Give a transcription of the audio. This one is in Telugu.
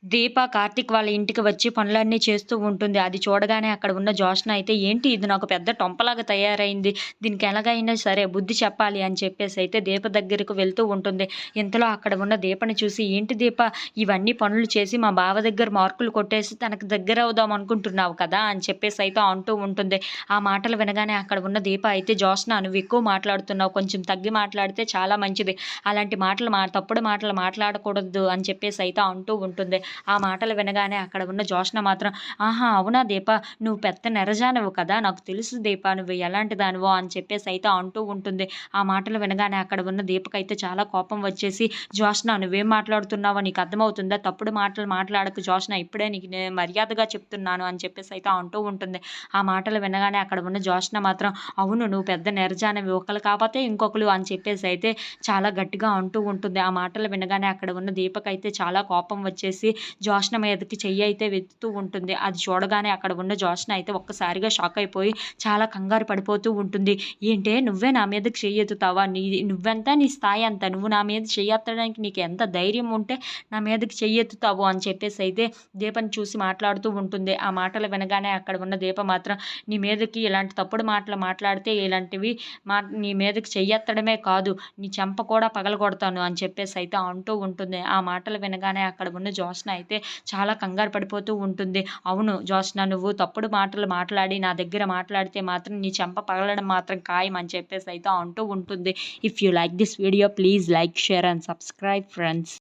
దీప కార్తీక్ వాళ్ళ ఇంటికి వచ్చి పనులన్నీ చేస్తూ ఉంటుంది. అది చూడగానే అక్కడ ఉన్న జోష్న అయితే, "ఏంటి ఇది నాకు పెద్ద టొంపలాగా తయారైంది. దీనికి ఎలాగైనా సరే బుద్ధి చెప్పాలి" అని చెప్పేసి అయితే దీప దగ్గరకు వెళ్తూ ఉంటుంది. ఇంతలో అక్కడ ఉన్న దీపని చూసి, "ఏంటి దీప, ఇవన్నీ పనులు చేసి మా బావ దగ్గర మార్కులు కొట్టేసి తనకు దగ్గరవుదాం అనుకుంటున్నావు కదా" అని చెప్పేసి అయితే అంటూ ఉంటుంది. ఆ మాటలు వినగానే అక్కడ ఉన్న దీప అయితే, "జోష్న, నువ్వు ఎక్కువ మాట్లాడుతున్నావు. కొంచెం తగ్గి మాట్లాడితే చాలా మంచిది. అలాంటి మాటలు తప్పుడు మాటలు మాట్లాడకూడదు" అని చెప్పేసి అయితే అంటూ ఉంటుంది. ఆ మాటలు వినగానే అక్కడ ఉన్న జోష్న మాత్రం, "ఆహా! అవునా దీప, నువ్వు పెద్ద నెరజానవు కదా! నాకు తెలుసు దీప, నువ్వు ఎలాంటి దానివో" అని చెప్పేసి అయితే అంటూ ఉంటుంది. ఆ మాటలు వినగానే అక్కడ ఉన్న దీపకైతే చాలా కోపం వచ్చేసి, "జోష్న, నువ్వేం మాట్లాడుతున్నావో నీకు అర్థమవుతుందా? తప్పుడు మాటలు మాట్లాడకు జోష్న, ఇప్పుడే నీకు మర్యాదగా చెప్తున్నాను" అని చెప్పేసి అయితే అంటూ ఉంటుంది. ఆ మాటలు వినగానే అక్కడ ఉన్న జోష్న మాత్రం, "అవును, నువ్వు పెద్ద నెరజానవి, ఒకళ్ళు కాకపోతే ఇంకొకళ్ళు" అని చెప్పేసి అయితే చాలా గట్టిగా అంటూ ఉంటుంది. ఆ మాటలు వినగానే అక్కడ ఉన్న దీపకైతే చాలా కోపం వచ్చేసి జోష్న మీదకి చెయ్యి అయితే వెతుతూ ఉంటుంది. అది చూడగానే అక్కడ ఉన్న జోష్న అయితే ఒక్కసారిగా షాక్ అయిపోయి చాలా కంగారు పడిపోతూ ఉంటుంది. "ఏంటే, నువ్వే నా మీదకి చెయ్యెత్తుతావా? నువ్వెంత, నీ స్థాయి ఎంత? నువ్వు నా మీద చెయ్యెత్తడానికి నీకు ఎంత ధైర్యం ఉంటే నా మీదకి చెయ్యెత్తుతావు" అని చెప్పేసి అయితే దీపని చూసి మాట్లాడుతూ ఉంటుంది. ఆ మాటలు వినగానే అక్కడ ఉన్న దీప మాత్రం, "నీ మీదకి ఇలాంటి తప్పుడు మాటలు మాట్లాడితే ఇలాంటివి నీ మీదకి చెయ్యెత్తడమే కాదు, నీ చెంప కూడా పగలగొడతాను" అని చెప్పేసి అయితే అంటూ ఉంటుంది. ఆ మాటలు వినగానే అక్కడ ఉన్న జోష్న అయితే చాలా కంగారు పడిపోతూ ఉంటుంది. "అవును జోష్న, నువ్వు తప్పుడు మాటలు మాట్లాడి నా దగ్గర మాట్లాడితే మాత్రం నీ చెంప పగలడం మాత్రం ఖాయం" అని చెప్పేసి అయితే అంటూ ఉంటుంది. If you like this video, please like, share and subscribe friends.